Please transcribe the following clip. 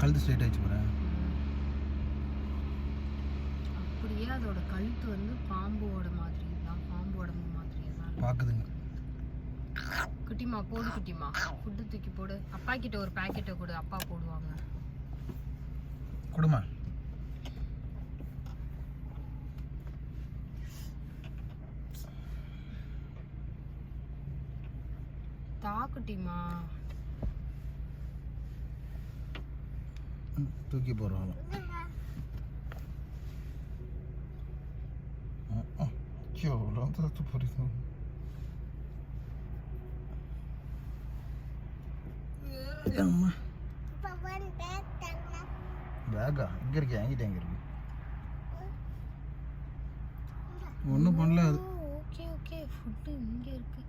கழுத்து ஸ்ட்ரைட் ஆயிடுச்சு பாரு. அப்படியே அதோட கழுத்து வந்து பாம்போட மாதிரி தான், பாம்பு உடம்பு மாதிரியே தான் பாக்குதுங்க. குட்டிமா போடு, குட்டிமா ஃபுட்டு தூக்கி போடு. அப்பா கிட்ட ஒரு பாக்கெட்டை கொடு, அப்பா போடுவாங்க. கொடுமா. தா குட்டிமா. தூக்கி போடுறாங்க. பேக்கா இங்க இருக்கு, என்கிட்ட எங்க இருக்கு? ஒன்றும் பண்ணல அது. ஓகே ஓகே, ஃபுட்டு இங்கே இருக்கு.